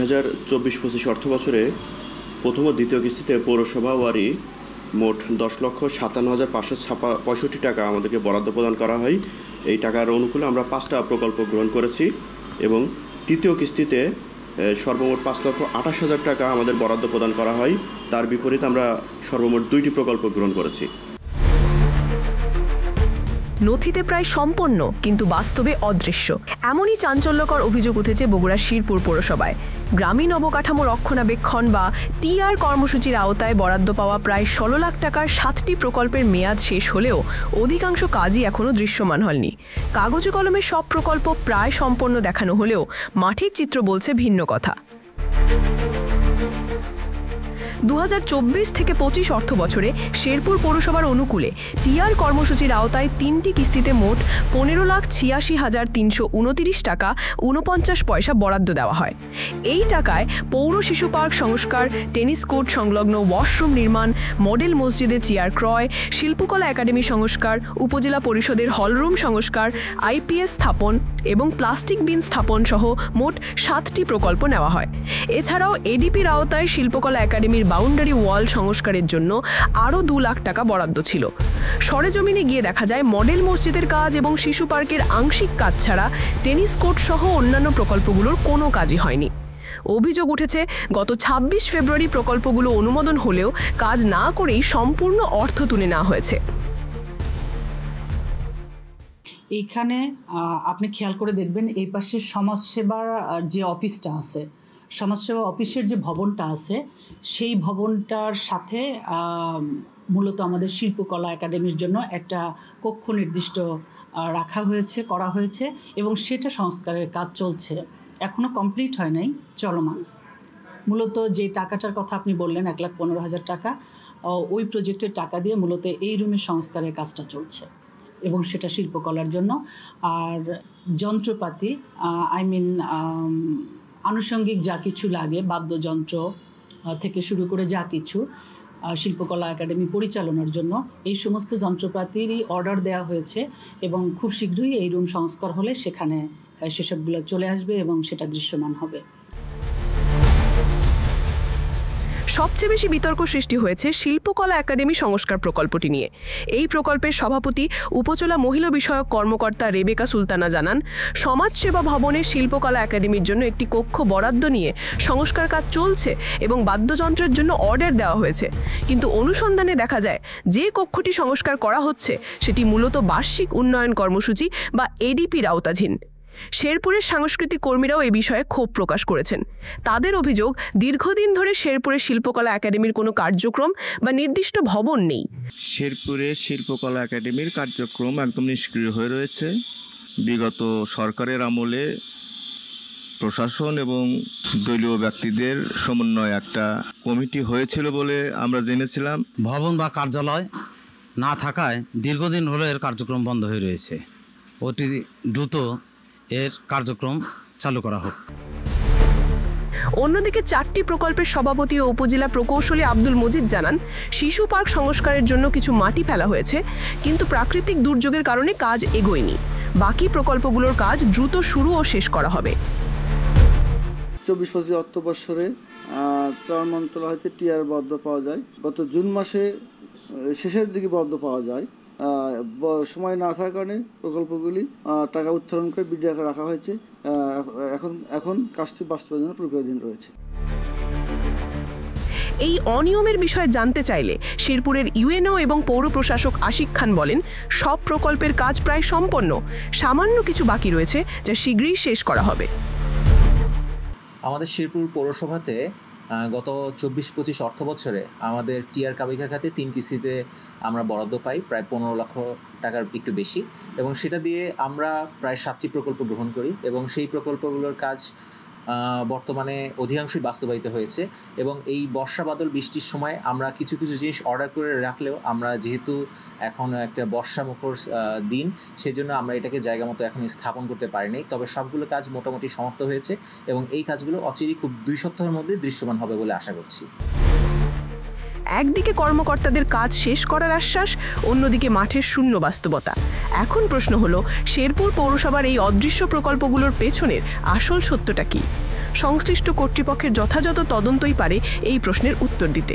2024-25 অর্থ বছরে প্রথম ও দ্বিতীয় কিস্তিতে পৌরসভা ওয়ারি মোট 10,57,565 টাকা আমাদেরকে বরাদ্দ প্রদান করা হয়। এই টাকার অনুকূলে আমরা 5টা প্রকল্প গ্রহণ করেছি এবং তৃতীয় কিস্তিতে সর্বমোট 5,28,000 টাকা আমাদের বরাদ্দ প্রদান করা হয়। তার বিপরীতে আমরা সর্বমোট 2টি প্রকল্প গ্রহণ করেছি। নথিতে প্রায় সম্পন্ন কিন্তু বাস্তবে অদৃশ্য, এমনই চাঞ্চল্যকর অভিযোগ উঠেছে বগুড়ার শিরপুর পৌরসভায়। গ্রামীণ অবকাঠামো রক্ষণাবেক্ষণ বা টিআর কর্মসূচির আওতায় বরাদ্দ পাওয়া প্রায় 16 লাখ টাকার 7টি প্রকল্পের মেয়াদ শেষ হলেও অধিকাংশ কাজই এখনও দৃশ্যমান হয়নি। কাগজে কলমে সব প্রকল্প প্রায় সম্পন্ন দেখানো হলেও মাঠের চিত্র বলছে ভিন্ন কথা। 2024-25 অর্থ বছরে শেরপুর পৌরসভার অনুকূলে টিআর কর্মসূচির আওতায় 3টি কিস্তিতে মোট 15,86,329 টাকা 49 পয়সা বরাদ্দ দেওয়া হয়। এই টাকায় পৌর শিশু পার্ক সংস্কার, টেনিস কোর্ট সংলগ্ন ওয়াশরুম নির্মাণ, মডেল মসজিদে চেয়ার ক্রয়, শিল্পকলা একাডেমি সংস্কার, উপজেলা পরিষদের হলরুম সংস্কার, আইপিএস স্থাপন এবং প্লাস্টিক বিন স্থাপন সহ মোট 7টি প্রকল্প নেওয়া হয়। এছাড়াও এডিপির আওতায় শিল্পকলা একাডেমির বাউন্ডারি ওয়াল সংস্কারের জন্য আরও 2 লাখ টাকা বরাদ্দ ছিল। সরেজমিনে গিয়ে দেখা যায় মডেল মসজিদের কাজ এবং শিশু পার্কের আংশিক কাজ ছাড়া টেনিস কোর্ট সহ অন্যান্য প্রকল্পগুলোর কোনো কাজই হয়নি। অভিযোগ উঠেছে গত 26 ফেব্রুয়ারি প্রকল্পগুলো অনুমোদন হলেও কাজ না করেই সম্পূর্ণ অর্থ তুলে নেওয়া হয়েছে। এইখানে আপনি খেয়াল করে দেখবেন এই পাশে সমাজসেবার যে অফিসটা আছে, সমাজসেবা অফিসের যে ভবনটা আছে, সেই ভবনটার সাথে মূলত আমাদের শিল্পকলা একাডেমির জন্য একটা কক্ষ নির্দিষ্ট করা হয়েছে এবং সেটা সংস্কারের কাজ চলছে, এখনও কমপ্লিট হয় নাই, চলমান। মূলত যে টাকাটার কথা আপনি বললেন 1,15,000 টাকা, ওই প্রজেক্টের টাকা দিয়ে মূলত এই রুমের সংস্কারের কাজটা চলছে এবং সেটা শিল্পকলার জন্য। আর যন্ত্রপাতি আনুষঙ্গিক যা কিছু লাগে, বাদ্যযন্ত্র থেকে শুরু করে যা কিছু শিল্পকলা একাডেমি পরিচালনার জন্য, এই সমস্ত যন্ত্রপাতিরই অর্ডার দেওয়া হয়েছে এবং খুব শীঘ্রই এই রুম সংস্কার হলে সেখানে সেসবগুলো চলে আসবে এবং সেটা দৃশ্যমান হবে। সবচেয়ে বেশি বিতর্ক সৃষ্টি হয়েছে শিল্পকলা একাডেমি সংস্কার প্রকল্পটি নিয়ে। এই প্রকল্পের সভাপতি উপজেলা মহিলা বিষয়ক কর্মকর্তা রেবেকা সুলতানা জানান, সমাজসেবা ভবনে শিল্পকলা একাডেমির জন্য একটি কক্ষ বরাদ্দ নিয়ে সংস্কার কাজ চলছে এবং বাদ্যযন্ত্রের জন্য অর্ডার দেওয়া হয়েছে, কিন্তু অনুসন্ধানে দেখা যায় যে কক্ষটি সংস্কার করা হচ্ছে সেটি মূলত বার্ষিক উন্নয়ন কর্মসূচি বা এডিপির আওতাধীন। শেরপুরের সাংস্কৃতিক কর্মীরাও এ বিষয়ে ক্ষোভ প্রকাশ করেছেন। তাদের অভিযোগ, দীর্ঘদিন ধরে শেরপুরের শিল্পকলা একাডেমির কোনো কার্যক্রম বা নির্দিষ্ট ভবন নেই। শেরপুরে শিল্পকলা একাডেমির কার্যক্রম একদম নিষ্ক্রিয় হয়ে রয়েছে। বিগত সরকারের আমলে প্রশাসন এবং দলীয় ব্যক্তিদের সমন্বয়ে একটা কমিটি হয়েছিল বলে আমরা জেনেছিলাম। ভবন বা কার্যালয় না থাকায় দীর্ঘদিন হলো এর কার্যক্রম বন্ধ হয়ে রয়েছে। অতি দ্রুত এর কার্যক্রম চালু করা হোক। অন্যদিকে 4টি প্রকল্পের সভাপতি ও উপজেলা প্রকৌশলী আব্দুল মজিদ জানান, শিশু পার্ক সংস্কারের জন্য কিছু মাটি ফেলা হয়েছে, কিন্তু প্রাকৃতিক দুর্যোগের কারণে কাজ এগোয়নি। বাকি প্রকল্পগুলোর কাজ দ্রুত শুরু ও শেষ করা হবে। 24-25 অর্থ বছরে চরমন্তলা হইতে টিআর বরাদ্দ পাওয়া যায়। গত জুন মাসে শেষের দিকে বরাদ্দ পাওয়া যায়। সময় না থাকার কারণে প্রকল্পগুলি টাকা উত্তোলন করে বিডিআকে রাখা হয়েছে। এখন কাজটি বাস্তবায়নের প্রক্রিয়াধীন রয়েছে। এই অনিয়মের বিষয়ে জানতে চাইলে শেরপুরের ইউএনও এবং পৌর প্রশাসক আশিক খান বলেন, সব প্রকল্পের কাজ প্রায় সম্পন্ন, সামান্য কিছু বাকি রয়েছে যা শীঘ্রই শেষ করা হবে। আমাদের শেরপুর পৌরসভাতে গত 24-25 অর্থ বছরে আমাদের টিআর কাবিকা খাতে 3 কিস্তিতে আমরা বরাদ্দ পাই প্রায় 15 লক্ষ টাকার একটু বেশি, এবং সেটা দিয়ে আমরা প্রায় 7টি প্রকল্প গ্রহণ করি এবং সেই প্রকল্পগুলোর কাজ বর্তমানে অধিকাংশই বাস্তবায়িত হয়েছে। এবং এই বর্ষা বাদল বৃষ্টির সময় আমরা কিছু কিছু জিনিস অর্ডার করে রাখলেও আমরা যেহেতু এখন একটা বর্ষামুখর দিন, সেজন্য আমরা এটাকে জায়গা মতো এখন স্থাপন করতে পারিনি। তবে সবগুলো কাজ মোটামুটি সমাপ্ত হয়েছে এবং এই কাজগুলো অচিরেই খুব 2 সপ্তাহের মধ্যে দৃশ্যমান হবে বলে আশা করছি। একদিকে কর্মকর্তাদের কাজ শেষ করার আশ্বাস, অন্যদিকে মাঠের শূন্য বাস্তবতা। এখন প্রশ্ন হলো, শেরপুর পৌরসভার এই অদৃশ্য প্রকল্পগুলোর পেছনের আসল সত্যটা কি? সংশ্লিষ্ট কর্তৃপক্ষের যথাযথ তদন্তই পারে এই প্রশ্নের উত্তর দিতে।